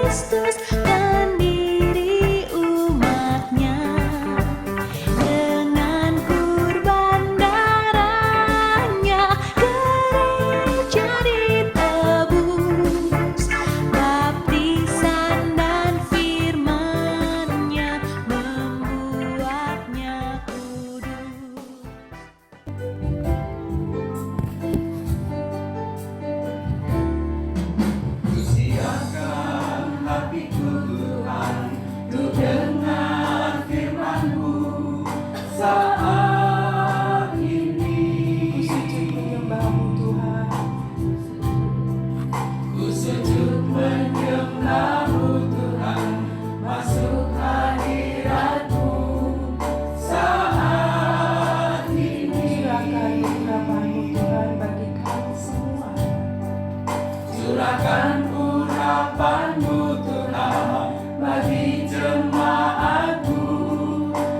Kristus pendiri umatnya, dengan kurban darahnya gereja ditebus, baptisan dan firman-Nya membuatnya kudus. Kusiapkan hatiku Tuhan untuk dengar firman-Mu saat ini. Ku sujud menyembah-Mu Tuhan, masuk hadirat-Mu saat ini. Curahkan urapan-Mu Tuhan bagi jemaat-Mu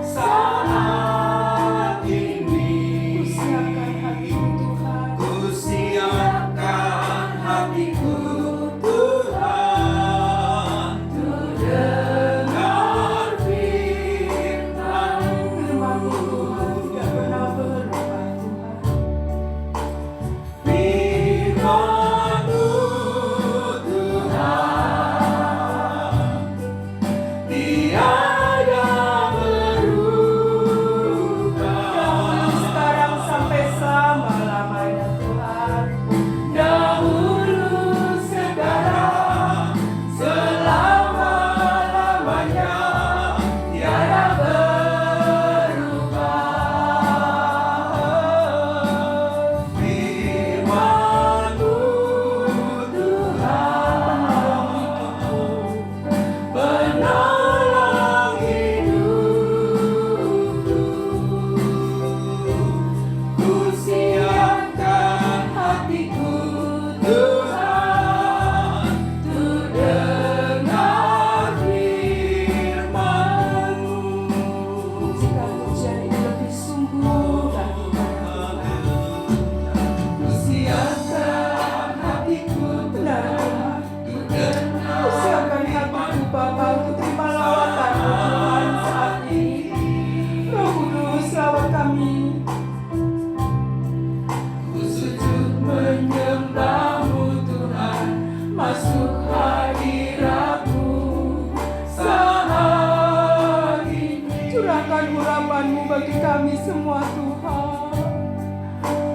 saat ini. Kusiapkan hatiku Tuhan untuk dengar firman-Mu. Firman-Mu Tuhan tiada berubah. Sekarang sampai selama-lamanya Tuhan. Dahulu sekarang selama-lamanya tiada berubah. Firman-Mu Tuhan penolong hidupku. Kusiapkan hatiku Tuhan untuk dengar firman-Mu. Kusiapkan hatiku Tuhan untuk dengar Siapkan hatiku Bapa untuk terima lawatan-Mu Tuhan saat ini. Roh Kudus lawat kami. Ku sujud menyembah-Mu Tuhan, masuk hadirat-Mu saat ini. Curahkan urapan-Mu bagi kami semua Tuhan.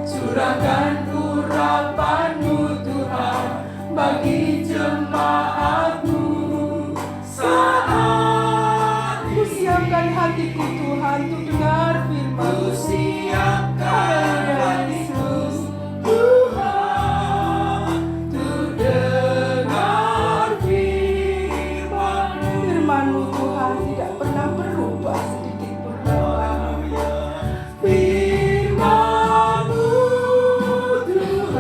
Curahkan urapan-Mu Tuhan bagi jemaat-Mu saat ini. Kusiapkan hatiku Tuhan untuk dengar firman-Mu. Kusiapkan hatiku Tuhan untuk dengar firman-Mu. Firman-Mu Tuhan tidak pernah berubah sedikit pun Tuhan. Firman-Mu Tuhan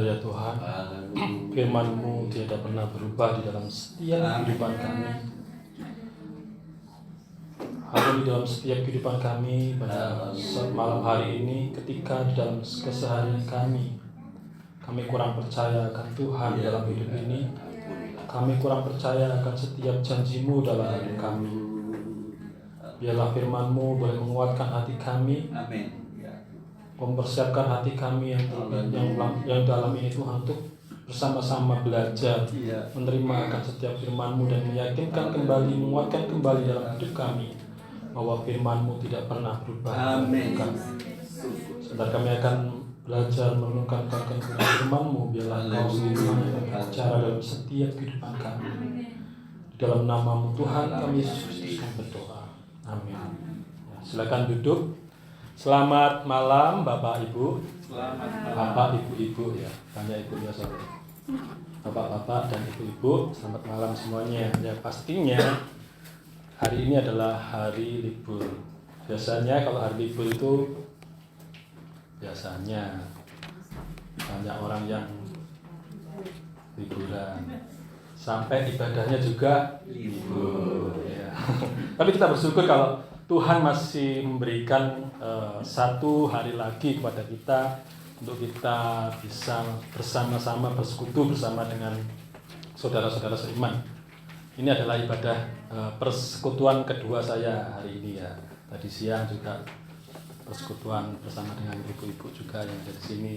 ya Tuhan, firman-Mu tidak pernah berubah di dalam setiap kehidupan kami. Hari di dalam setiap kehidupan kami pada malam hari ini, ketika di dalam keseharian kami kurang percaya akan Tuhan dalam hidup ini, kami kurang percaya akan setiap janji-Mu dalam hidup kami. Biarlah firman-Mu boleh menguatkan hati kami, mempersiapkan hati kami yang dalam ini Tuhan, untuk bersama-sama belajar menerima akan setiap firman-Mu dan meyakinkan kembali, menguatkan kembali dalam hidup kami bahwa firman-Mu tidak pernah berubah. Sebentar kami akan belajar merenungkan akan firman-Mu. Biarlah Engkau sendiri yang berbicara dalam setiap kehidupan kami. Di dalam nama-Mu Tuhan kami Yesus Kristus kami berdoa. Amin. Silakan duduk. Selamat malam Bapak Ibu. Selamat malam. Bapak Ibu-ibu ya, banyak ibu ya soalnya. Bapak-bapak dan ibu-ibu, selamat malam semuanya. Ya pastinya hari ini adalah hari libur. Biasanya kalau hari libur itu biasanya banyak orang yang liburan, sampai ibadahnya juga libur ya. Tapi kita bersyukur kalau Tuhan masih memberikan satu hari lagi kepada kita untuk kita bisa bersama-sama bersekutu bersama dengan saudara-saudara seiman. Ini adalah ibadah persekutuan kedua saya hari ini ya. Tadi siang juga persekutuan bersama dengan ibu-ibu juga yang dari sini.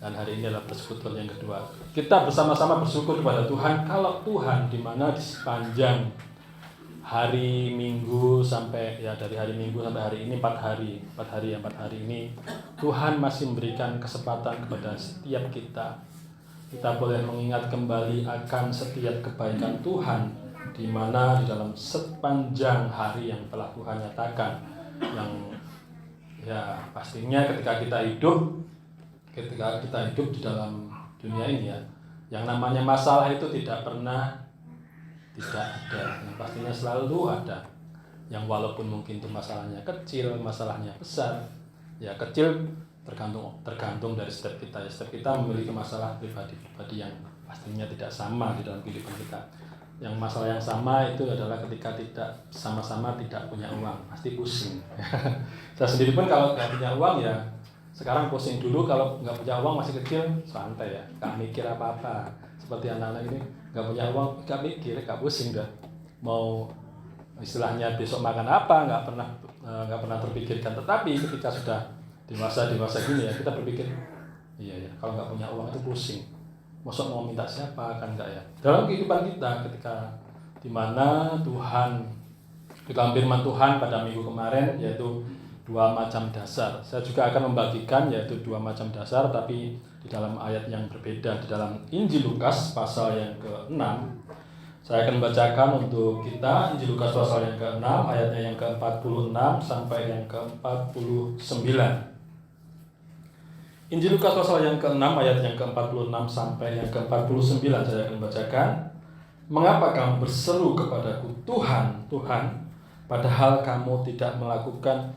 Dan hari ini adalah persekutuan yang kedua. Kita bersama-sama bersyukur kepada Tuhan kalau Tuhan di mana di sepanjang hari Minggu sampai ya dari hari Minggu sampai hari ini 4 hari ini Tuhan masih memberikan kesempatan kepada setiap kita. Kita boleh mengingat kembali akan setiap kebaikan Tuhan di mana di dalam sepanjang hari yang telah Tuhan nyatakan, yang ya pastinya ketika kita hidup di dalam dunia ini ya, yang namanya masalah itu tidak ada, yang pastinya selalu ada. Yang walaupun mungkin itu masalahnya kecil, masalahnya besar, ya kecil tergantung dari setiap kita. Ya, setiap kita memiliki masalah pribadi yang pastinya tidak sama di dalam kehidupan kita. Yang masalah yang sama itu adalah ketika tidak sama-sama tidak punya uang, pasti pusing. Saya sendiri pun kalau nggak punya uang ya sekarang pusing. Dulu kalau nggak punya uang masih kecil santai ya, nggak mikir apa-apa. Seperti anak-anak ini nggak punya uang, nggak mikir, nggak pusing dah. Mau istilahnya besok makan apa nggak pernah terpikirkan. Tetapi ketika sudah dewasa gini ya, kita berpikir, iya ya, kalau nggak punya uang itu pusing. Masuk mau minta siapa kan enggak ya. Dalam kehidupan kita ketika dimana Tuhan di dalam firman Tuhan pada minggu kemarin yaitu 2 macam dasar. Saya juga akan membagikan yaitu 2 macam dasar tapi di dalam ayat yang berbeda. Di dalam Injil Lukas pasal yang ke-6 saya akan membacakan untuk kita Injil Lukas pasal yang ke-6 ayatnya yang ke-46 sampai yang ke-49. Injil Lukas pasal yang ke-6 ayat yang ke-46 sampai yang ke-49 saya akan membacakan. Mengapa kamu berseru kepadaku, Tuhan, Tuhan, padahal kamu tidak melakukan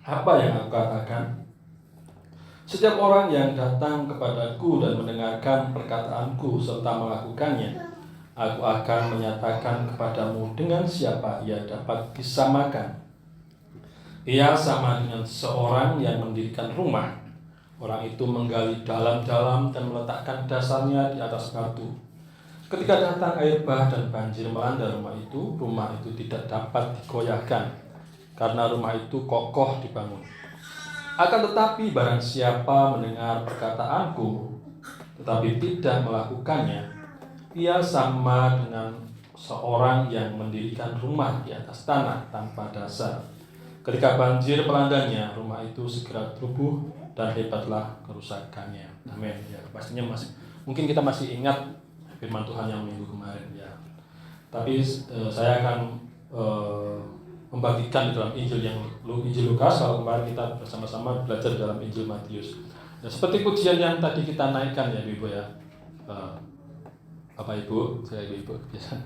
apa yang aku katakan? Setiap orang yang datang kepadaku dan mendengarkan perkataanku serta melakukannya, aku akan menyatakan kepadamu dengan siapa ia dapat disamakan. Ia sama dengan seorang yang mendirikan rumah. Orang itu menggali dalam-dalam dan meletakkan dasarnya di atas batu. Ketika datang air bah dan banjir melanda rumah itu tidak dapat digoyahkan, karena rumah itu kokoh dibangun. Akan tetapi barang siapa mendengar perkataanku, tetapi tidak melakukannya, ia sama dengan seorang yang mendirikan rumah di atas tanah tanpa dasar. Ketika banjir melandanya, rumah itu segera rubuh dan hebatlah kerusakannya. Amin. Ya, pastinya mungkin kita masih ingat firman Tuhan yang minggu kemarin ya. Tapi saya akan membagikan di dalam Injil Lukas. Kalau kemarin kita bersama-sama belajar dalam Injil Matius. Ya, seperti pujian yang tadi kita naikkan ya Ibu ya. Bapak Ibu, saya Ibu kebiasaan.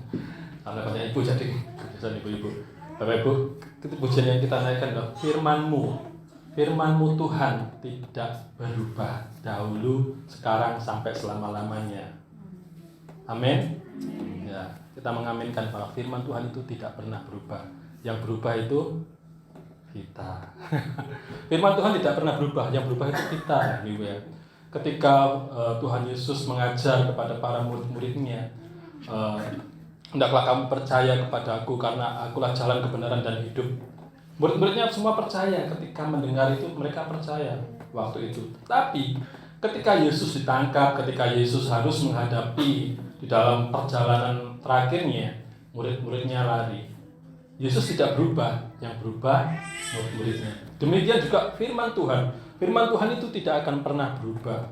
Karena banyak Ibu jadi kebiasaan Ibu-ibu. Bapak Ibu, itu pujian yang kita naikkan adalah firman-Mu firman-Mu Tuhan tidak berubah dahulu, sekarang, sampai selama-lamanya. Amin. Ya, kita mengaminkan bahwa firman Tuhan itu tidak pernah berubah. Yang berubah itu kita. Firman Tuhan tidak pernah berubah, yang berubah itu kita, gitu ya. Ketika Tuhan Yesus mengajar kepada para murid-muridnya, hendaklah kamu percaya kepada Aku karena Akulah jalan, kebenaran, dan hidup. Murid-muridnya semua percaya. Ketika mendengar itu mereka percaya waktu itu. Tapi ketika Yesus ditangkap, ketika Yesus harus menghadapi di dalam perjalanan terakhirnya, murid-muridnya lari. Yesus tidak berubah, yang berubah murid-muridnya. Demikian juga firman Tuhan. Firman Tuhan itu tidak akan pernah berubah.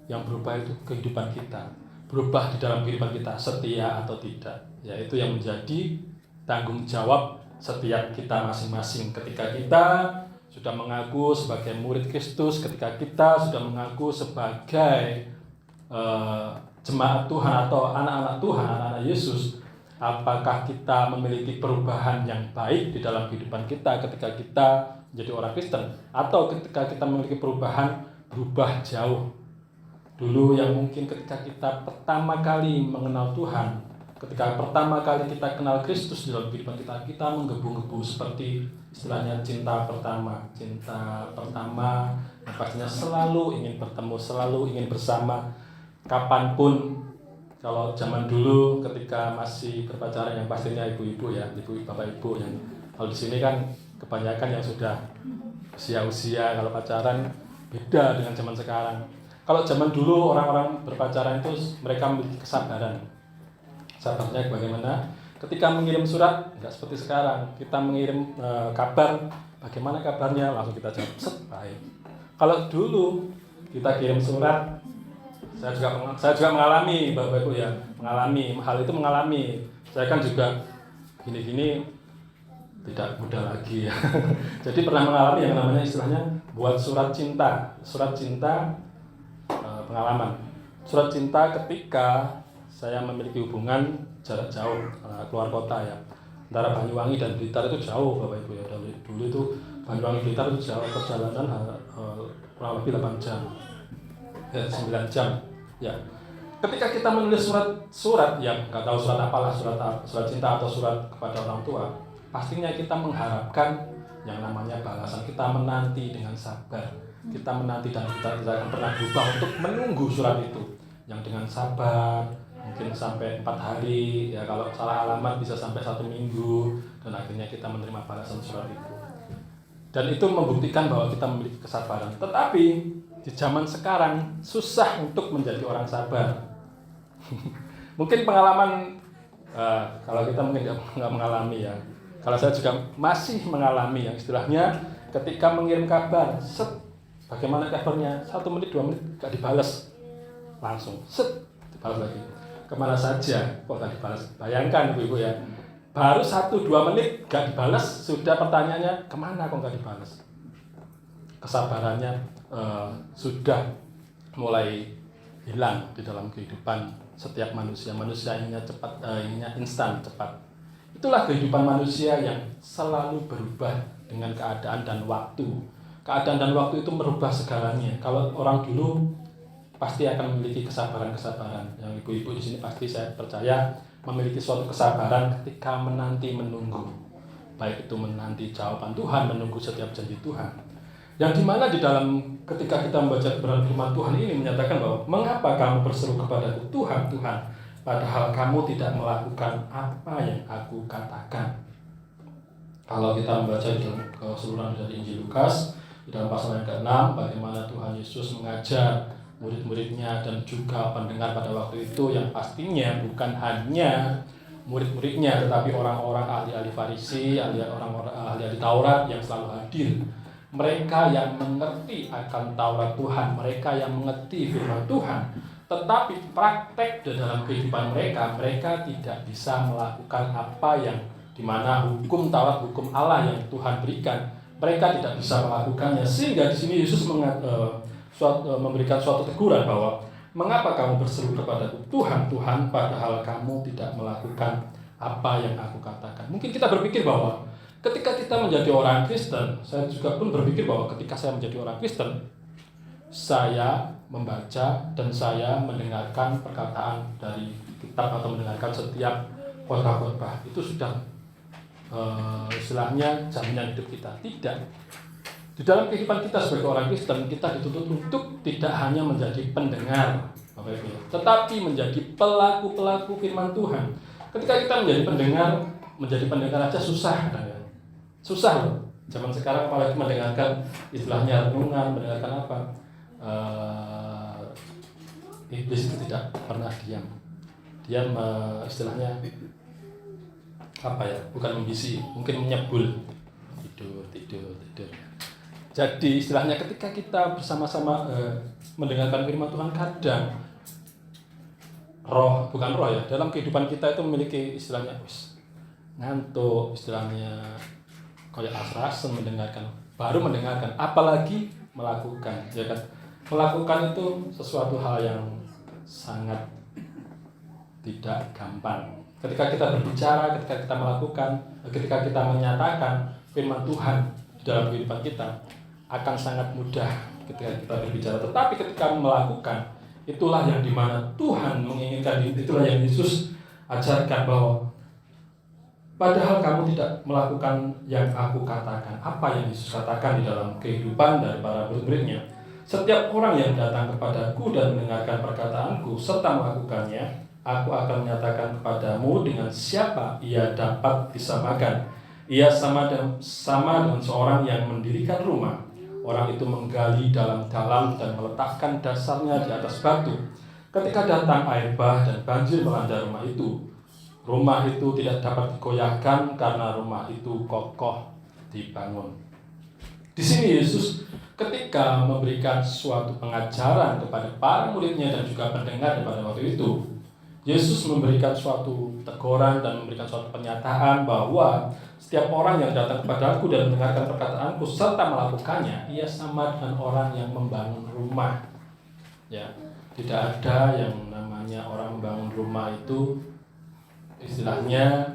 Yang berubah itu kehidupan kita. Berubah di dalam kehidupan kita, setia atau tidak. Yaitu yang menjadi tanggung jawab setiap kita masing-masing. Ketika kita sudah mengaku sebagai murid Kristus, ketika kita sudah mengaku sebagai jemaat Tuhan atau anak-anak Tuhan, anak-anak Yesus, apakah kita memiliki perubahan yang baik di dalam kehidupan kita ketika kita menjadi orang Kristen, atau ketika kita memiliki perubahan berubah jauh? Dulu yang mungkin ketika kita pertama kali mengenal Tuhan, ketika pertama kali kita kenal Kristus di dalam kehidupan kita, kita menggebu-gebu seperti istilahnya cinta pertama yang pastinya selalu ingin bertemu, selalu ingin bersama, kapanpun. Kalau zaman dulu ketika masih berpacaran, yang pastinya ibu-ibu ya, bapak ibu yang, kalau di sini kan kebanyakan yang sudah usia-usia, kalau pacaran beda dengan zaman sekarang. Kalau zaman dulu orang-orang berpacaran itu mereka memiliki kesabaran. Sabarnya bagaimana? Ketika mengirim surat, nggak seperti sekarang. Kita mengirim kabar, bagaimana kabarnya? Langsung kita jawab, set, baik. Kalau dulu kita kirim surat, saya juga mengalami, Bapak Ibu ya, mengalami hal itu, mengalami. Saya kan juga gini-gini tidak mudah lagi ya. Jadi pernah mengalami yang namanya istilahnya buat surat cinta pengalaman. Surat cinta ketika saya memiliki hubungan jarak jauh, keluar kota ya. Antara Banyuwangi dan Blitar itu jauh, Bapak Ibu ya. Dulu itu Banyuwangi Blitar itu jauh, perjalanan kurang lebih 8 jam. 9 jam. Ya. Ketika kita menulis surat yang nggak tahu surat apalah, surat cinta atau surat kepada orang tua, pastinya kita mengharapkan yang namanya balasan. Kita menanti dengan sabar. Kita menanti dan kita tidak akan pernah berubah untuk menunggu surat itu. Yang dengan sabar, mungkin sampai 4 hari, ya kalau salah alamat bisa sampai 1 minggu, dan akhirnya kita menerima balasan surat itu. Dan itu membuktikan bahwa kita memiliki kesabaran. Tetapi di zaman sekarang susah untuk menjadi orang sabar. Mungkin pengalaman, kalau kita mungkin nggak mengalami ya. Kalau saya juga masih mengalami yang istilahnya ketika mengirim kabar, set, bagaimana kabarnya? 1 menit, 2 menit nggak dibalas, langsung set, dibalas lagi. Kemana saja kok nggak dibalas? Bayangkan Ibu ya, baru 1-2 menit nggak dibalas, sudah pertanyaannya kemana kok nggak dibalas? Kesabarannya sudah mulai hilang di dalam kehidupan setiap manusia. Manusia inginnya cepat, inginnya instan, cepat. Itulah kehidupan manusia yang selalu berubah dengan keadaan dan waktu. Keadaan dan waktu itu merubah segalanya. Kalau orang dulu pasti akan memiliki kesabaran-kesabaran. Yang ibu-ibu di sini pasti saya percaya memiliki suatu kesabaran ketika menanti, menunggu. Baik itu menanti jawaban Tuhan, menunggu setiap janji Tuhan. Yang dimana di dalam ketika kita membaca kebenaran firman Tuhan ini menyatakan bahwa mengapa kamu berseru kepadaku Tuhan, Tuhan, padahal kamu tidak melakukan apa yang aku katakan. Kalau kita membaca di dalam keseluruhan dari Injil Lukas, di dalam pasal yang ke-6, bagaimana Tuhan Yesus mengajar murid-muridnya dan juga pendengar pada waktu itu, yang pastinya bukan hanya murid-muridnya, tetapi orang-orang ahli-ahli Farisi, orang-orang ahli-ahli Taurat yang selalu hadir. Mereka yang mengerti akan Taurat Tuhan, mereka yang mengerti firman Tuhan, tetapi praktek di dalam kehidupan mereka tidak bisa melakukan apa yang dimana hukum Taurat, hukum Allah yang Tuhan berikan, mereka tidak bisa melakukannya. Sehingga di sini Yesus memberikan suatu teguran bahwa mengapa kamu berseru kepadaku Tuhan, Tuhan, padahal kamu tidak melakukan apa yang aku katakan. Mungkin kita berpikir bahwa Ketika kita menjadi orang Kristen, saya juga pun berpikir bahwa ketika saya menjadi orang Kristen, saya membaca dan saya mendengarkan perkataan dari kitab atau mendengarkan setiap khotbah-khotbah itu sudah istilahnya jaminan hidup kita. Tidak. Di dalam kehidupan kita sebagai orang Kristen, kita dituntut untuk tidak hanya menjadi pendengar, Bapak Ibu, tetapi menjadi pelaku-pelaku firman Tuhan. Ketika kita menjadi pendengar aja susah, kadang-kadang. Susah loh. Zaman sekarang apalagi mendengarkan istilahnya renungan, mendengarkan apa? Iblis itu tidak pernah diam. Dia istilahnya apa ya? Bukan membisi, mungkin menyebul. Tidur. Jadi istilahnya ketika kita bersama-sama mendengarkan firman Tuhan, kadang bukan roh ya, dalam kehidupan kita itu memiliki istilahnya ngantuk, istilahnya kayak asrasen baru mendengarkan, apalagi melakukan, ya kan? Melakukan itu sesuatu hal yang sangat tidak gampang. Ketika kita berbicara, ketika kita melakukan, ketika kita menyatakan firman Tuhan di dalam kehidupan kita, akan sangat mudah ketika kita berbicara. Tetapi ketika melakukan, itulah yang dimana Tuhan menginginkan, itulah yang Yesus ajarkan bahwa padahal kamu tidak melakukan yang aku katakan. Apa yang Yesus katakan di dalam kehidupan dari para murid-muridnya? Setiap orang yang datang kepadaku dan mendengarkan perkataanku serta melakukannya, aku akan menyatakan kepadamu dengan siapa ia dapat disamakan. Ia sama dengan seorang yang mendirikan rumah. Orang itu menggali dalam-dalam dan meletakkan dasarnya di atas batu. Ketika datang air bah dan banjir melanda rumah itu tidak dapat digoyahkan karena rumah itu kokoh dibangun. Di sini Yesus ketika memberikan suatu pengajaran kepada para muridnya dan juga pendengar pada waktu itu, Yesus memberikan suatu teguran dan memberikan suatu pernyataan bahwa setiap orang yang datang kepadaku dan mendengarkan perkataanku serta melakukannya, ia sama dengan orang yang membangun rumah. Ya, tidak ada yang namanya orang membangun rumah itu istilahnya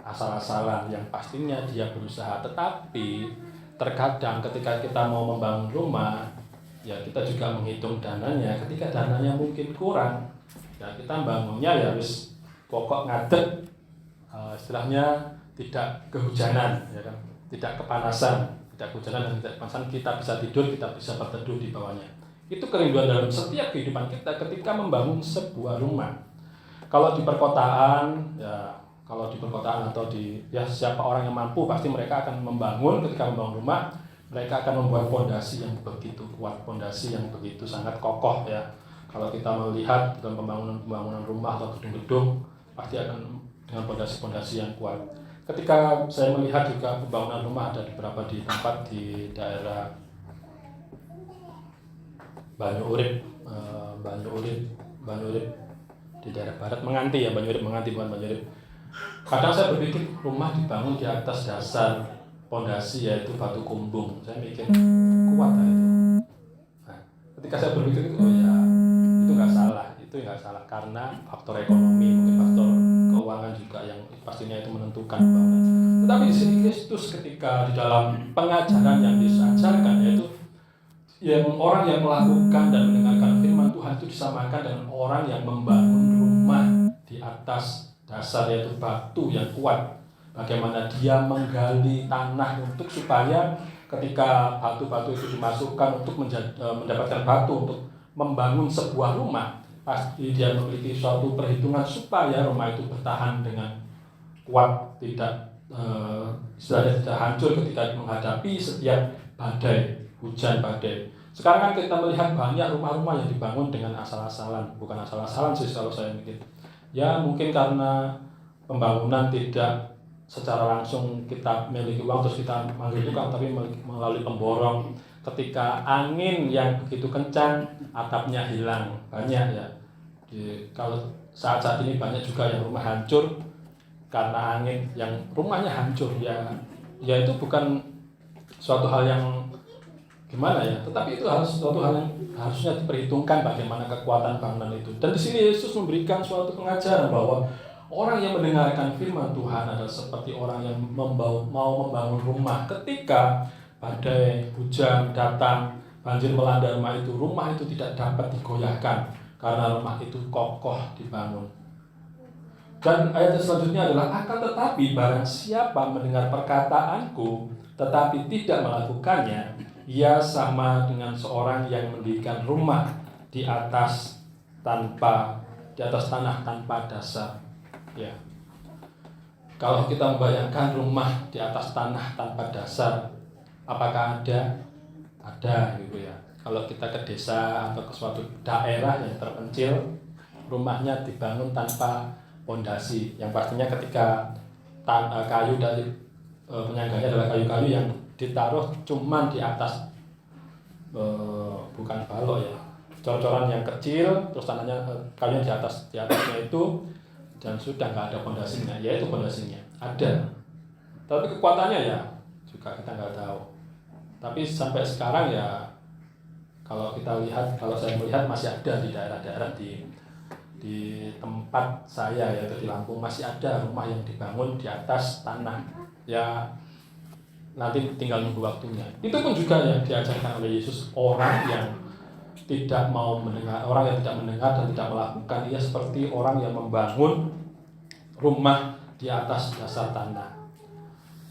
asal-asalan, yang pastinya dia berusaha. Tetapi terkadang ketika kita mau membangun rumah, ya kita juga menghitung dananya. Ketika dananya mungkin kurang, ya kita bangunnya ya harus pokok ngadeg, istilahnya tidak kehujanan, ya kan? Tidak kepanasan, tidak kehujanan dan tidak kepanasan, kita bisa tidur, kita bisa berteduh di bawahnya. Itu kerinduan dalam setiap kehidupan kita ketika membangun sebuah rumah. Kalau di perkotaan, atau siapa orang yang mampu, pasti mereka akan membangun. Ketika membangun rumah, mereka akan membuat fondasi yang begitu kuat, fondasi yang begitu sangat kokoh, ya. Kalau kita melihat dalam pembangunan rumah atau gedung-gedung, pasti akan dengan fondasi-fondasi yang kuat. Ketika saya melihat juga pembangunan rumah ada beberapa di tempat di daerah Banyu Urip di daerah barat, Menganti ya, Banyu Urip Menganti, bukan Banyu Urip. Kadang saya berpikir rumah dibangun di atas dasar fondasi yaitu batu kumbung. Saya mikir kuat lah itu. Nah, ketika saya berpikir itu itu nggak salah karena faktor ekonomi, mungkin faktor keuangan juga yang pastinya itu menentukan banget. Tetapi di sini Kristus ketika di dalam pengajaran yang disajarkan, yaitu yang orang yang melakukan dan mendengarkan firman Tuhan itu disamakan dengan orang yang membangun rumah di atas dasar yaitu batu yang kuat. Bagaimana dia menggali tanah untuk supaya ketika batu-batu itu dimasukkan untuk mendapatkan batu untuk membangun sebuah rumah, pasti dia memiliki suatu perhitungan supaya rumah itu bertahan dengan kuat, tidak hancur ketika menghadapi setiap badai, hujan badai. Sekarang kan kita melihat banyak rumah-rumah yang dibangun dengan asal-asalan, bukan asal-asalan sih kalau saya mikir. Ya mungkin karena pembangunan tidak secara langsung kita miliki uang terus kita manggil tukang, tapi melalui pemborong. Ketika angin yang begitu kencang, atapnya hilang. Banyak ya. Kalau saat-saat ini banyak juga yang rumah hancur karena angin, yang rumahnya hancur ya itu bukan suatu hal yang gimana ya, tetapi itu harus suatu hal yang harusnya diperhitungkan bagaimana kekuatan bangunan itu. Dan di sini Yesus memberikan suatu pengajaran bahwa Orang yang mendengarkan firman Tuhan adalah seperti orang yang mau membangun rumah. Ketika badai, hujan datang, banjir melanda rumah itu tidak dapat digoyahkan karena rumah itu kokoh dibangun. Dan ayat selanjutnya adalah akan tetapi barang siapa mendengar perkataanku tetapi tidak melakukannya, ia sama dengan seorang yang mendirikan rumah di atas tanah tanpa dasar. Ya. Kalau kita membayangkan rumah di atas tanah tanpa dasar, apakah ada? Ada gitu ya. Kalau kita ke desa atau ke suatu daerah yang terpencil, rumahnya dibangun tanpa pondasi. Yang pastinya ketika kayu dari penyangganya adalah kayu-kayu yang ditaruh cuman di atas, bukan balok ya, cor-coran yang kecil, terus tanahnya kayunya di atasnya itu, dan sudah nggak ada pondasinya, yaitu pondasinya ada, tapi kekuatannya ya juga kita nggak tahu. Tapi sampai sekarang ya, kalau saya melihat masih ada di daerah-daerah di tempat saya, yaitu di Lampung, masih ada rumah yang dibangun di atas tanah. Ya nanti tinggal nunggu waktunya. Itu pun juga yang diajarkan oleh Yesus, orang yang tidak mau mendengar, orang yang tidak mendengar dan tidak melakukan, ia seperti orang yang membangun rumah di atas dasar tanah.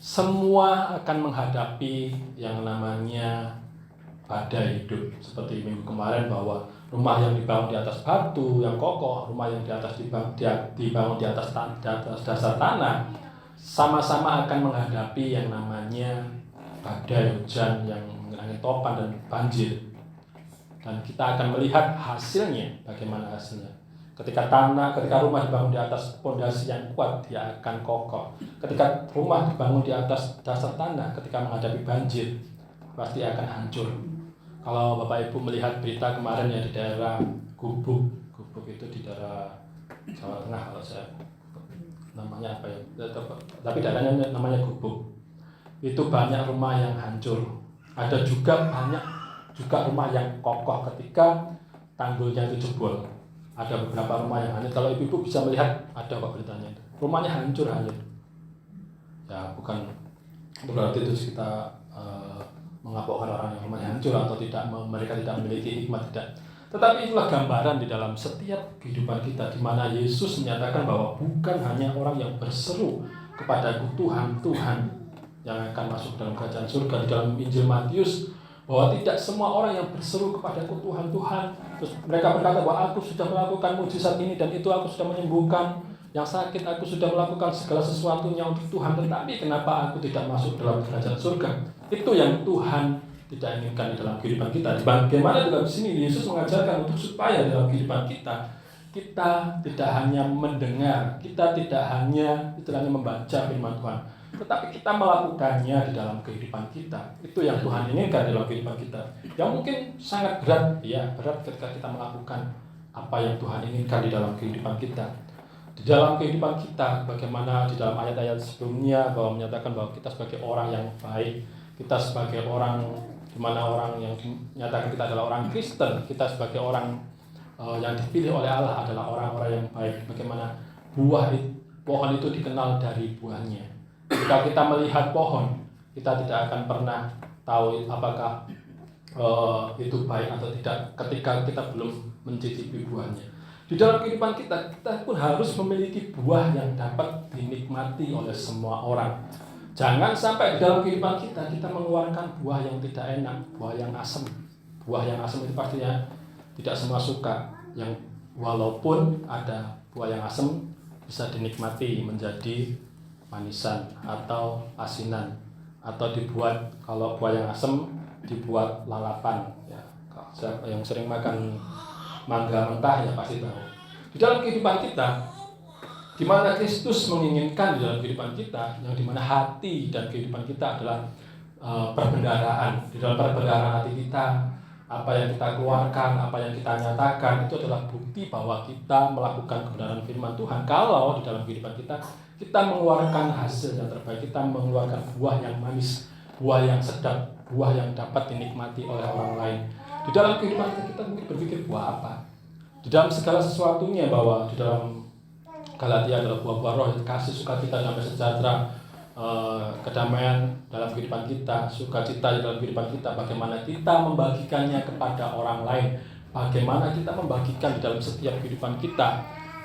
Semua akan menghadapi yang namanya badai hidup. Seperti minggu kemarin bahwa rumah yang dibangun di atas batu yang kokoh, rumah yang dibangun di atas dasar tanah, sama-sama akan menghadapi yang namanya badai, hujan yang angin topan dan banjir. Dan kita akan melihat hasilnya, bagaimana hasilnya. Ketika rumah dibangun di atas pondasi yang kuat, dia akan kokoh. Ketika rumah dibangun di atas dasar tanah, ketika menghadapi banjir, pasti akan hancur. Kalau Bapak Ibu melihat berita kemarin ya di daerah Gubuk itu di daerah Jawa Tengah, kalau saya namanya apa ya, tapi daerahnya namanya Gubuk. Itu banyak rumah yang hancur. Ada juga banyak rumah yang kokoh ketika tanggulnya itu jebol. Ada beberapa rumah yang hancur. Kalau ibu-ibu bisa melihat, ada kok beritanya itu. Rumahnya hancur. Ya bukan berarti itu kita mengapokkan orang yang rumahnya hancur atau mereka tidak memiliki hikmat, tidak. Tetapi itulah gambaran di dalam setiap kehidupan kita, di mana Yesus menyatakan bahwa bukan hanya orang yang berseru kepadaku Tuhan, Tuhan, yang akan masuk dalam kerajaan surga. Di dalam Injil Matius, bahwa tidak semua orang yang berseru kepadaku Tuhan, Tuhan, terus mereka berkata bahwa aku sudah melakukan mujizat ini dan itu, aku sudah menyembuhkan yang sakit, aku sudah melakukan segala sesuatunya untuk Tuhan, tetapi kenapa aku tidak masuk dalam kerajaan surga? Itu yang Tuhan tidak inginkan di dalam kehidupan kita. Bagaimana dalam sini Yesus mengajarkan untuk supaya dalam kehidupan kita tidak hanya mendengar, kita tidak hanya membaca firman Tuhan, tetapi kita melakukannya di dalam kehidupan kita. Itu yang Tuhan inginkan dalam kehidupan kita. Yang mungkin sangat berat, ya berat ketika kita melakukan apa yang Tuhan inginkan di dalam kehidupan kita. Di dalam kehidupan kita, bagaimana di dalam ayat-ayat sebelumnya bahwa menyatakan bahwa kita sebagai orang yang baik, kita sebagai orang, di mana orang yang menyatakan kita adalah orang Kristen, kita sebagai orang yang dipilih oleh Allah adalah orang-orang yang baik. Bagaimana pohon itu dikenal dari buahnya. Jika kita melihat pohon, kita tidak akan pernah tahu apakah itu baik atau tidak ketika kita belum mencicipi buahnya. Di dalam kehidupan kita pun harus memiliki buah yang dapat dinikmati oleh semua orang. Jangan sampai di dalam kehidupan kita mengeluarkan buah yang tidak enak, buah yang asam. Buah yang asam itu pastinya tidak semua suka. Yang walaupun ada buah yang asam bisa dinikmati menjadi manisan atau asinan, atau dibuat, kalau buah yang asam dibuat lalapan ya. Yang sering makan mangga mentah ya pasti tahu. Di dalam kehidupan kita, di mana Kristus menginginkan di dalam kehidupan kita, yang di mana hati dan kehidupan kita adalah perbendaharaan. Di dalam perbendaharaan hati kita, apa yang kita keluarkan, apa yang kita nyatakan, itu adalah bukti bahwa kita melakukan kebenaran firman Tuhan. Kalau di dalam kehidupan kita mengeluarkan hasil yang terbaik, kita mengeluarkan buah yang manis, buah yang sedap, buah yang dapat dinikmati oleh orang lain. Di dalam kehidupan kita mungkin berpikir buah apa? Di dalam segala sesuatunya, bahwa di dalam Galatia adalah buah-buah roh, kasih, sukacita, damai sejahtera, kedamaian dalam kehidupan kita, sukacita dalam kehidupan kita, bagaimana kita membagikannya kepada orang lain, bagaimana kita membagikan di dalam setiap kehidupan kita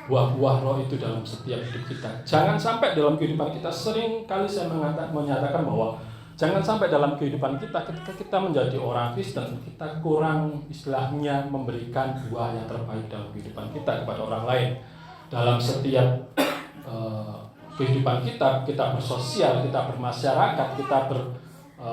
buah-buah roh itu dalam setiap hidup kita. Jangan sampai dalam kehidupan kita, sering kali saya menyatakan bahwa jangan sampai dalam kehidupan kita ketika kita menjadi orang Kristen, kita kurang istilahnya memberikan buah yang terbaik dalam kehidupan kita kepada orang lain. Dalam setiap kehidupan kita bersosial, kita bermasyarakat, kita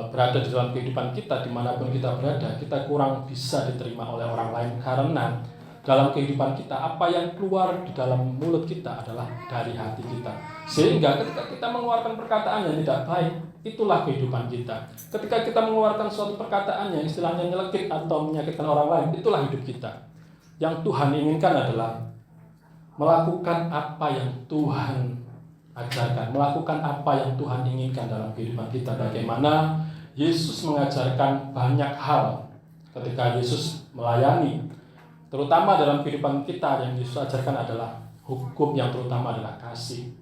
berada di dalam kehidupan kita dimanapun kita berada, kita kurang bisa diterima oleh orang lain karena dalam kehidupan kita apa yang keluar di dalam mulut kita adalah dari hati kita. Sehingga ketika kita mengeluarkan perkataan yang tidak baik, itulah kehidupan kita. Ketika kita mengeluarkan suatu perkataan yang istilahnya nyelekit atau menyakitkan orang lain, itulah hidup kita. Yang Tuhan inginkan adalah melakukan apa yang Tuhan ajarkan, melakukan apa yang Tuhan inginkan dalam kehidupan kita. Bagaimana Yesus mengajarkan banyak hal ketika Yesus melayani, terutama dalam kehidupan kita yang Yesus ajarkan adalah hukum yang terutama adalah kasih.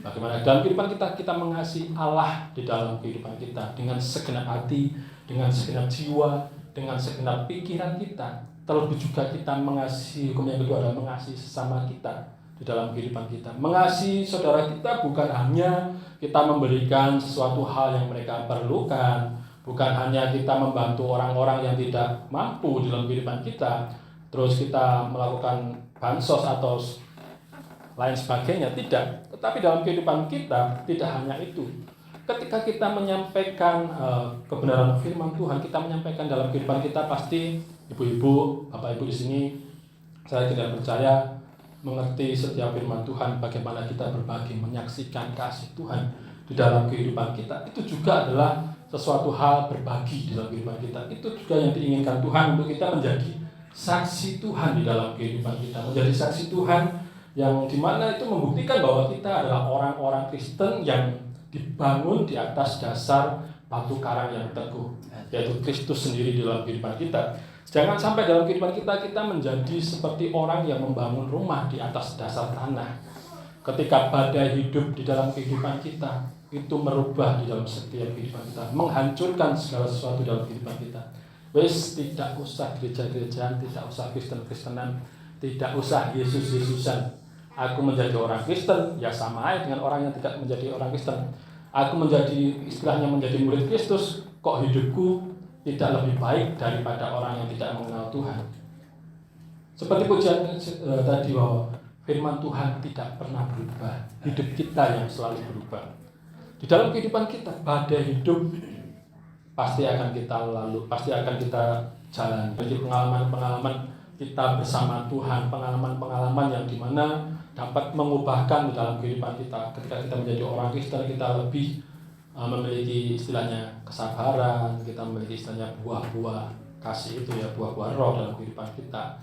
Bagaimana dalam kehidupan kita mengasihi Allah di dalam kehidupan kita dengan segenap hati, dengan segenap jiwa, dengan segenap pikiran kita. Terlebih juga kita mengasihi, hukum yang kedua adalah mengasihi sesama kita di dalam kehidupan kita. Mengasihi saudara kita bukan hanya kita memberikan sesuatu hal yang mereka perlukan, bukan hanya kita membantu orang-orang yang tidak mampu di dalam kehidupan kita, terus kita melakukan bansos atau lain sebagainya, tidak. Tetapi dalam kehidupan kita tidak hanya itu. Ketika kita menyampaikan kebenaran firman Tuhan, kita menyampaikan dalam kehidupan kita, pasti ibu-ibu, bapak-ibu di sini, saya tidak percaya mengerti setiap firman Tuhan, bagaimana kita berbagi, menyaksikan kasih Tuhan di dalam kehidupan kita. Itu juga adalah sesuatu hal berbagi di dalam kehidupan kita. Itu juga yang diinginkan Tuhan untuk kita menjadi saksi Tuhan di dalam kehidupan kita, menjadi saksi Tuhan yang dimana itu membuktikan bahwa kita adalah orang-orang Kristen yang dibangun di atas dasar batu karang yang teguh, yaitu Kristus sendiri di dalam kehidupan kita. Jangan sampai dalam kehidupan kita menjadi seperti orang yang membangun rumah di atas dasar tanah. Ketika badai hidup di dalam kehidupan kita, itu merubah di dalam setiap kehidupan kita, menghancurkan segala sesuatu dalam kehidupan kita. Wes, tidak usah gereja-gerejaan, tidak usah Kristen-Kristenan, tidak usah Yesus-Yesusan. Aku menjadi orang Kristen, ya sama aja dengan orang yang tidak menjadi orang Kristen. Aku menjadi, istilahnya menjadi murid Kristus, kok hidupku tidak lebih baik daripada orang yang tidak mengenal Tuhan. Seperti pujian tadi bahwa firman Tuhan tidak pernah berubah, hidup kita yang selalu berubah. Di dalam kehidupan kita, badai hidup pasti akan kita lalui, pasti akan kita jalani. Jadi pengalaman-pengalaman kita bersama Tuhan, pengalaman-pengalaman yang dimana dapat mengubahkan di dalam kehidupan kita. Ketika kita menjadi orang Kristen, kita lebih memiliki istilahnya kesabaran, kita memiliki istilahnya buah-buah kasih itu ya, buah-buah roh dalam kehidupan kita.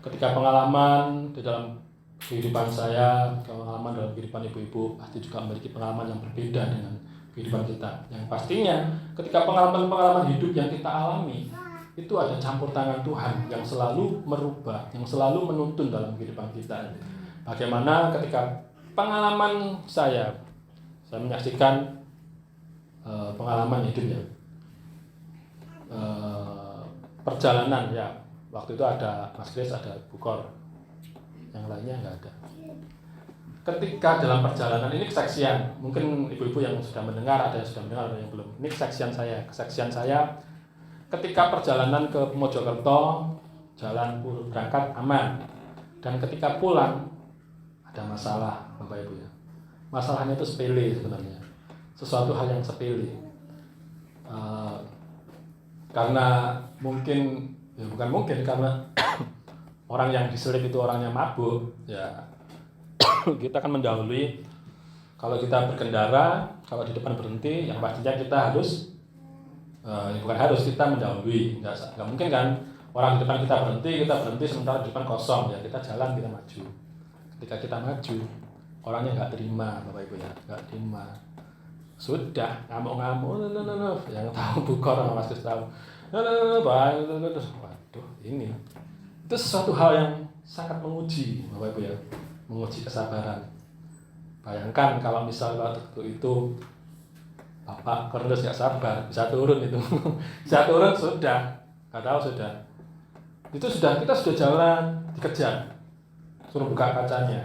Ketika pengalaman di dalam kehidupan saya, pengalaman dalam kehidupan ibu-ibu pasti juga memiliki pengalaman yang berbeda dengan kehidupan kita. Yang pastinya ketika pengalaman-pengalaman hidup yang kita alami, itu ada campur tangan Tuhan yang selalu merubah, yang selalu menuntun dalam kehidupan kita. Bagaimana ketika pengalaman saya menyaksikan pengalaman hidupnya, perjalanan ya, waktu itu ada Mas Kris, ada Bukor, yang lainnya nggak ada. Ketika dalam perjalanan ini kesaksian, mungkin ibu-ibu yang sudah mendengar, ada yang sudah mendengar, ada yang belum. Ini kesaksian saya ketika perjalanan ke Mojokerto, jalan berangkat aman, dan ketika pulang ada masalah, Bapak Ibu ya. Masalahnya itu sepele sebenarnya, sesuatu hal yang sepele. Karena mungkin, ya bukan mungkin, karena orang yang diselip itu orangnya mabuk, ya kita akan mendahului. Kalau kita berkendara, kalau di depan berhenti, yang pastinya kita harus, bukan harus, kita mendahului. Nggak mungkin kan orang di depan kita berhenti sementara di depan kosong, ya kita jalan, kita maju. Ketika kita maju, orangnya nggak terima, Bapak Ibu ya, nggak terima. Sudah ngamuk-ngamuk, yang tahu Bukor sama Mas Kris tahu. Waduh, ini itu sesuatu hal yang sangat menguji, Bapak Ibu ya. menguji kesabaran. Bayangkan kalau misalnya waktu itu Bapak Cornelius gak sabar, bisa turun itu. Bisa turun sudah, gak tahu sudah. Itu sudah, kita sudah jalan, dikejar. Suruh buka kacanya.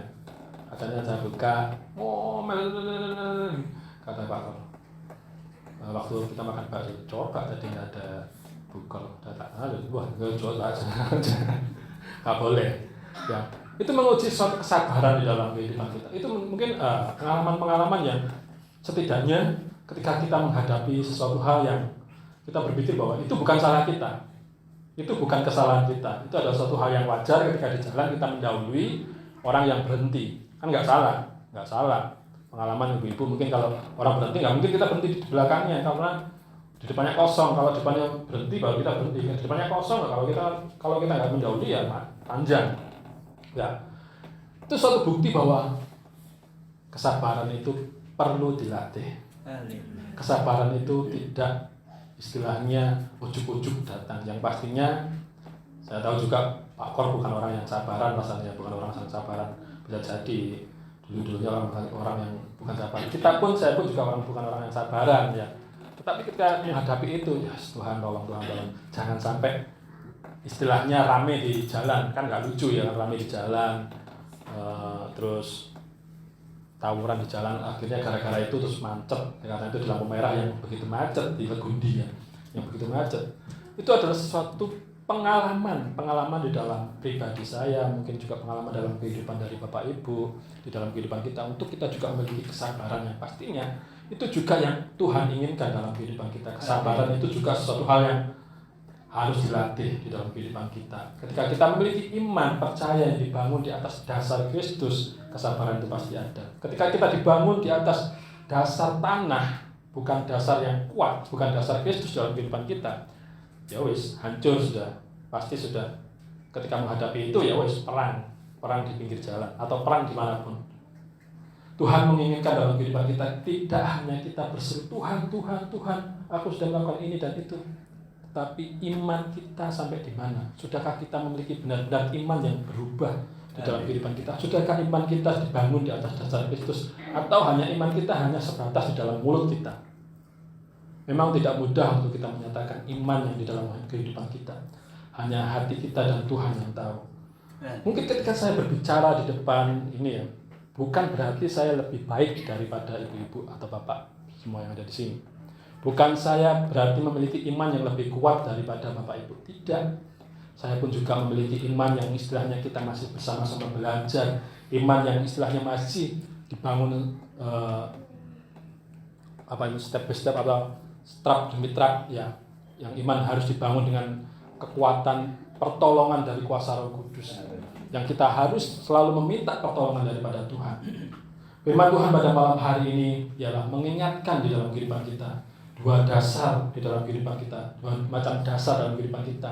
Kacanya saya buka. Oh, kata Pak Kor. Waktu kita makan bakso, coba tadi nggak ada bukel. Datang, wah, coba aja. Gak boleh. Ya, itu menguji suatu kesabaran di dalam kehidupan kita. Itu mungkin pengalaman-pengalaman yang setidaknya ketika kita menghadapi sesuatu hal yang kita berpikir bahwa itu bukan salah kita, itu bukan kesalahan kita, itu adalah suatu hal yang wajar ketika di jalan kita mendahului orang yang berhenti, kan nggak salah. Pengalaman ibu-ibu mungkin kalau orang berhenti nggak mungkin kita berhenti di belakangnya karena di depannya kosong. Kalau depannya berhenti baru kita berhenti. Di depannya kosong kalau kita nggak mendahului ya panjang. Ya, itu suatu bukti bahwa kesabaran itu perlu dilatih. Kesabaran itu tidak istilahnya ujuk-ujuk datang. Yang pastinya saya tahu juga Pak Kor bukan orang yang sabaran, rasanya bukan orang yang sabaran. Bisa jadi dulu-dulunya orang yang bukan sabaran. Saya pun juga bukan orang yang sabaran ya. Tetapi ketika menghadapi itu, ya Tuhan tolong. Jangan sampai istilahnya rame di jalan, kan nggak lucu ya rame di jalan. Terus tawuran di jalan, akhirnya gara-gara itu terus macet, karena itu di lampu merah yang begitu macet, di Legundi ya, yang begitu macet. Itu adalah sesuatu pengalaman di dalam pribadi saya, mungkin juga pengalaman dalam kehidupan dari Bapak Ibu, di dalam kehidupan kita, untuk kita juga memiliki kesabaran yang pastinya itu juga yang Tuhan inginkan dalam kehidupan kita. Kesabaran itu juga sesuatu hal yang harus dilatih di dalam kehidupan kita. Ketika kita memiliki iman, percaya yang dibangun di atas dasar Kristus, kesabaran itu pasti ada. Ketika kita dibangun di atas dasar tanah, bukan dasar yang kuat, bukan dasar Kristus dalam kehidupan kita, ya wis, hancur sudah, pasti sudah. Ketika menghadapi itu ya wis, perang di pinggir jalan atau perang dimanapun. Tuhan menginginkan dalam kehidupan kita tidak hanya kita berseru Tuhan, aku sudah melakukan ini dan itu. Tapi iman kita sampai di mana? Sudahkah kita memiliki benar-benar iman yang berubah di dalam kehidupan kita? Sudahkah iman kita dibangun di atas dasar Kristus? Atau hanya iman kita hanya sebatas di dalam mulut kita? Memang tidak mudah untuk kita menyatakan iman yang di dalam kehidupan kita. Hanya hati kita dan Tuhan yang tahu. Mungkin ketika saya berbicara di depan ini ya, bukan berarti saya lebih baik daripada ibu-ibu atau bapak semua yang ada di sini. Bukan saya berarti memiliki iman yang lebih kuat daripada Bapak Ibu. Tidak. Saya pun juga memiliki iman yang istilahnya kita masih bersama-sama belajar. Iman yang istilahnya masih dibangun step by step atau trap demi trap ya. Yang iman harus dibangun dengan kekuatan pertolongan dari kuasa Roh Kudus. Yang kita harus selalu meminta pertolongan daripada Tuhan. Firman Tuhan pada malam hari ini ialah mengingatkan di dalam kehidupan kita. Dua dasar di dalam kehidupan kita, dua macam dasar dalam kehidupan kita.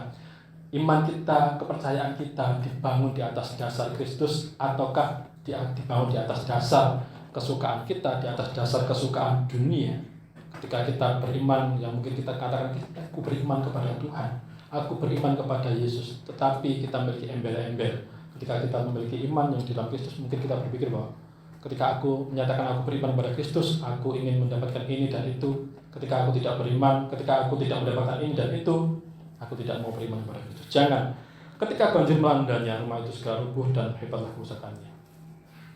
Iman kita, kepercayaan kita dibangun di atas dasar Kristus ataukah dibangun di atas dasar kesukaan kita, di atas dasar kesukaan dunia. Ketika kita beriman, yang mungkin kita katakan, aku beriman kepada Tuhan, aku beriman kepada Yesus, tetapi kita memiliki embel-embel. Ketika kita memiliki iman yang di dalam Kristus, mungkin kita berpikir bahwa ketika aku menyatakan aku beriman kepada Kristus, aku ingin mendapatkan ini dan itu. Ketika aku tidak beriman, ketika aku tidak mendapatkan ini dan itu, aku tidak mau beriman kepada Kristus. Jangan. Ketika banjir melandanya, rumah itu segera rubuh dan hebatlah kerusakannya.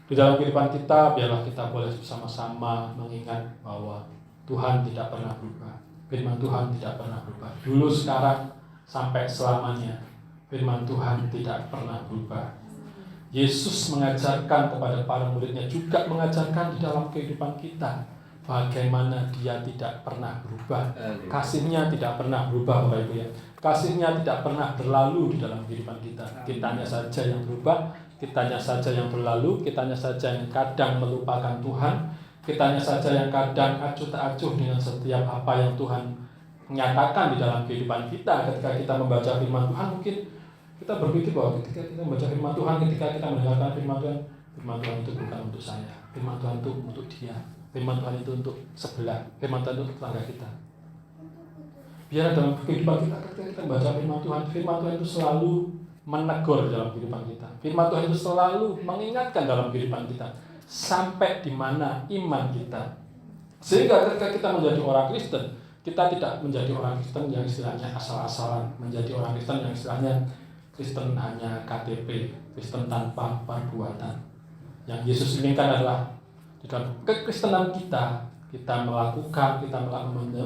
Di dalam kehidupan kita, biarlah kita boleh bersama-sama mengingat bahwa Tuhan tidak pernah berubah. Firman Tuhan tidak pernah berubah. Dulu, sekarang, sampai selamanya. Firman Tuhan tidak pernah berubah. Yesus mengajarkan kepada para muridnya, juga mengajarkan di dalam kehidupan kita, bagaimana dia tidak pernah berubah. Kasihnya tidak pernah berubah, Bapak Ibu ya. Kasihnya tidak pernah berlalu di dalam kehidupan kita. Kitanya saja yang berubah, kitanya saja yang berlalu, kitanya saja yang kadang melupakan Tuhan, kitanya saja yang kadang acuh tak acuh dengan setiap apa yang Tuhan nyatakan di dalam kehidupan kita. Ketika kita membaca firman Tuhan, mungkin kita berpikir bahwa ketika kita membaca firman Tuhan, ketika kita mendengarkan firman Tuhan itu bukan untuk saya, firman Tuhan itu untuk dia, firman Tuhan itu untuk sebelah, firman Tuhan itu untuk tetangga kita. Biar dalam kehidupan kita, ketika kita membaca firman Tuhan itu selalu menegur dalam kehidupan kita. Firman Tuhan itu selalu mengingatkan dalam kehidupan kita sampai di mana iman kita. Sehingga ketika kita menjadi orang Kristen, kita tidak menjadi orang Kristen yang istilahnya asal-asalan, menjadi orang Kristen yang istilahnya Kristen hanya KTP, Kristen tanpa perbuatan. Yang Yesus inginkan adalah di dalam kekristenan kita melakukan,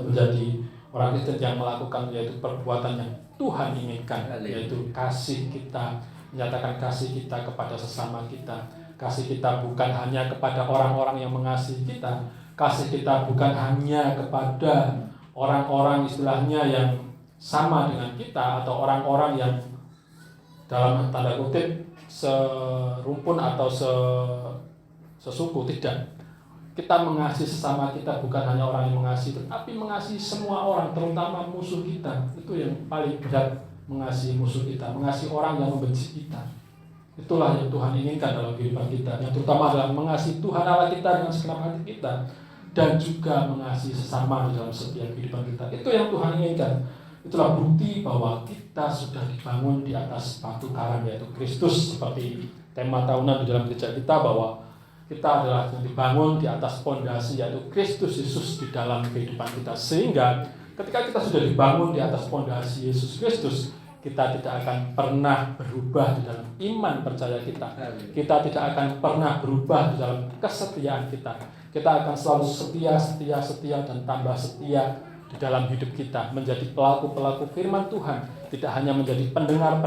menjadi orang Kristen yang melakukan yaitu perbuatan yang Tuhan inginkan, yaitu kasih kita, menyatakan kasih kita kepada sesama kita. Kasih kita bukan hanya kepada orang-orang yang mengasihi kita, kasih kita bukan hanya kepada orang-orang istilahnya yang sama dengan kita atau orang-orang yang dalam tanda kutip serumpun atau sesuku, tidak. Kita mengasihi sesama kita bukan hanya orang yang mengasihi, tetapi mengasihi semua orang, terutama musuh kita. Itu yang paling berat, mengasihi musuh kita, mengasihi orang yang membenci kita. Itulah yang Tuhan inginkan dalam kehidupan kita, yang terutama adalah mengasihi Tuhan Allah kita dengan segenap hati kita, dan juga mengasihi sesama di dalam setiap kehidupan kita. Itu yang Tuhan inginkan. Itulah bukti bahwa kita sudah dibangun di atas batu karang, yaitu Kristus, seperti tema tahunan di dalam gereja kita, bahwa kita adalah yang dibangun di atas fondasi, yaitu Kristus Yesus di dalam kehidupan kita. Sehingga ketika kita sudah dibangun di atas fondasi Yesus Kristus, kita tidak akan pernah berubah di dalam iman percaya kita. Kita tidak akan pernah berubah di dalam kesetiaan kita. Kita akan selalu setia dan tambah setia di dalam hidup kita, menjadi pelaku-pelaku firman Tuhan, tidak hanya menjadi pendengar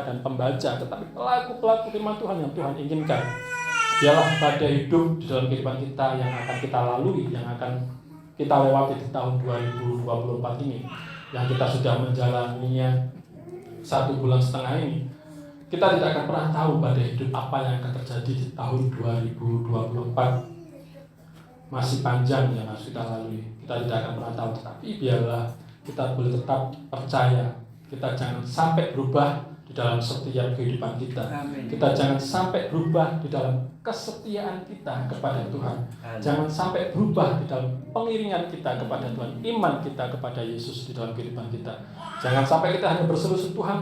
dan pembaca, tetapi pelaku-pelaku firman Tuhan yang Tuhan inginkan. Biarlah pada hidup di dalam kehidupan kita yang akan kita lalui, yang akan kita lewati di tahun 2024 ini, yang kita sudah menjalaninya 1,5 bulan ini, kita tidak akan pernah tahu pada hidup apa yang akan terjadi di tahun 2024. Masih panjang yang harus kita lalui, kita tidak akan pernah tahu. Tapi biarlah kita boleh tetap percaya, kita jangan sampai berubah di dalam setiap kehidupan kita. Kita jangan sampai berubah di dalam kesetiaan kita kepada Tuhan. Jangan sampai berubah di dalam pengiringan kita kepada Tuhan, iman kita kepada Yesus di dalam kehidupan kita. Jangan sampai kita hanya berseru Tuhan,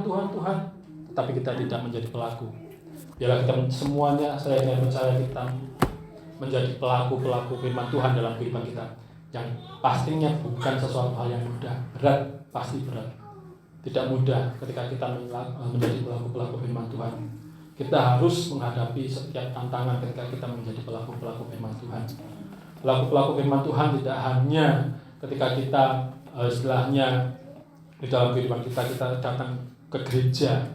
tetapi kita tidak menjadi pelaku. Biarlah kita semuanya, saya ingin percaya kita menjadi pelaku-pelaku firman Tuhan dalam kehidupan kita, yang pastinya bukan sesuatu hal yang mudah, pasti berat. Tidak mudah ketika kita menjadi pelaku-pelaku firman Tuhan. Kita harus menghadapi setiap tantangan ketika kita menjadi pelaku-pelaku firman Tuhan. Pelaku-pelaku firman Tuhan tidak hanya ketika kita istilahnya di dalam kehidupan kita datang ke gereja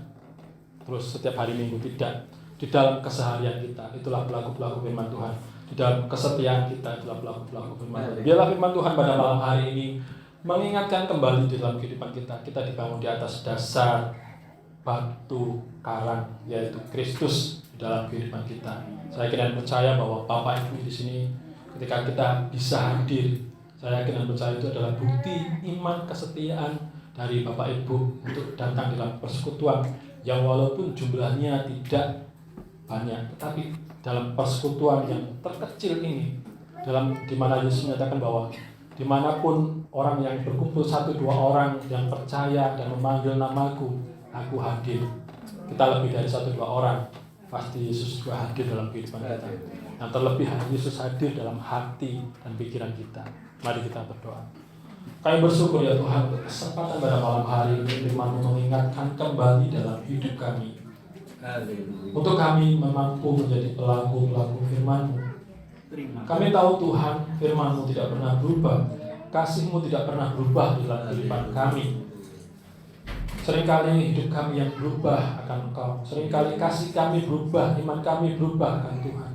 terus setiap hari Minggu, tidak. Di dalam keseharian kita, itulah pelaku-pelaku firman Tuhan. Di dalam kesetiaan kita, itulah pelaku-pelaku firman Tuhan. Biarlah firman Tuhan pada malam hari ini mengingatkan kembali di dalam kehidupan kita. Kita dibangun di atas dasar batu karang, yaitu Kristus di dalam kehidupan kita. Saya yakin dan percaya bahwa Bapak Ibu di sini ketika kita bisa hadir, saya yakin dan percaya itu adalah bukti iman kesetiaan dari Bapak Ibu untuk datang dalam persekutuan yang walaupun jumlahnya tidak banyak, tetapi dalam persekutuan yang terkecil ini, di mana Yesus menyatakan bahwa dimanapun orang yang berkumpul 1-2 orang yang percaya dan memanggil namaku, aku hadir. Kita lebih dari 1-2 orang, pasti Yesus juga hadir dalam kehidupan kita. Yang terlebih Yesus hadir dalam hati dan pikiran kita. Mari kita berdoa. Kami bersyukur ya Tuhan untuk kesempatan pada malam hari ini, firman-Mu mengingatkan kembali dalam hidup kami. Untuk kami mampu menjadi pelaku-pelaku firman-Mu. Kami tahu Tuhan, firman-Mu tidak pernah berubah, kasih-Mu tidak pernah berubah dalam kehidupan kami. Seringkali hidup kami yang berubah akan Engkau, seringkali kasih kami berubah, iman kami berubah akan Tuhan.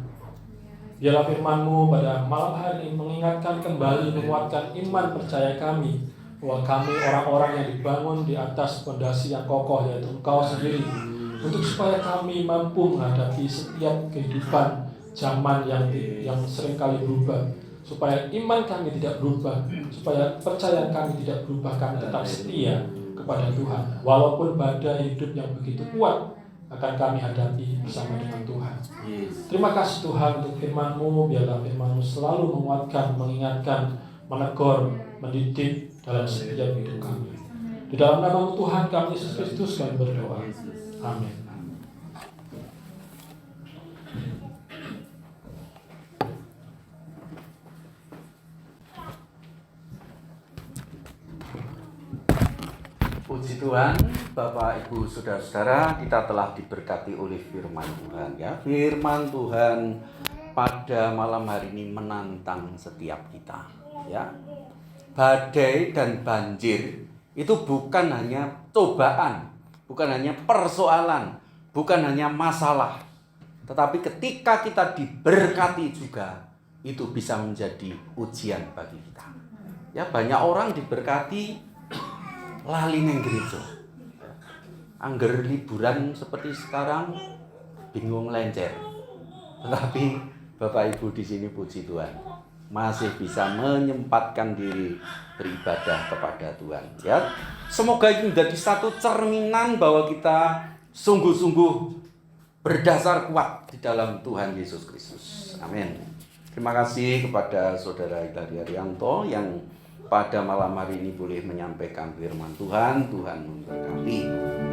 Biarlah firman-Mu pada malam hari ini mengingatkan kembali, menguatkan iman percaya kami, bahwa kami orang-orang yang dibangun di atas fondasi yang kokoh, yaitu Engkau sendiri. Untuk supaya kami mampu menghadapi setiap kehidupan zaman yang seringkali berubah, supaya iman kami tidak berubah, supaya percaya kami tidak berubah, kami tetap setia kepada Tuhan. Walaupun badai hidup yang begitu kuat akan kami hadapi bersama dengan Tuhan. Terima kasih Tuhan untuk firman-Mu. Biarlah firman-Mu selalu menguatkan, mengingatkan, menegur, mendidik dalam setiap hidup kami. Di dalam nama Tuhan kami Yesus Kristus kami berdoa. Amin. Puji Tuhan, Bapak, Ibu, Saudara-saudara, kita telah diberkati oleh firman Tuhan ya. Firman Tuhan pada malam hari ini menantang setiap kita ya. Badai dan banjir itu bukan hanya cobaan, bukan hanya persoalan, bukan hanya masalah. Tetapi ketika kita diberkati juga, itu bisa menjadi ujian bagi kita. Ya, banyak orang diberkati lali neng gereja. Angger liburan seperti sekarang bingung lencer. Tetapi Bapak Ibu di sini puji Tuhan masih bisa menyempatkan diri beribadah kepada Tuhan ya. Semoga itu menjadi satu cerminan bahwa kita sungguh-sungguh berdasar kuat di dalam Tuhan Yesus Kristus. Amin. Terima kasih kepada Saudara Hilary Arianto yang pada malam hari ini boleh menyampaikan firman Tuhan. Tuhan memberkati.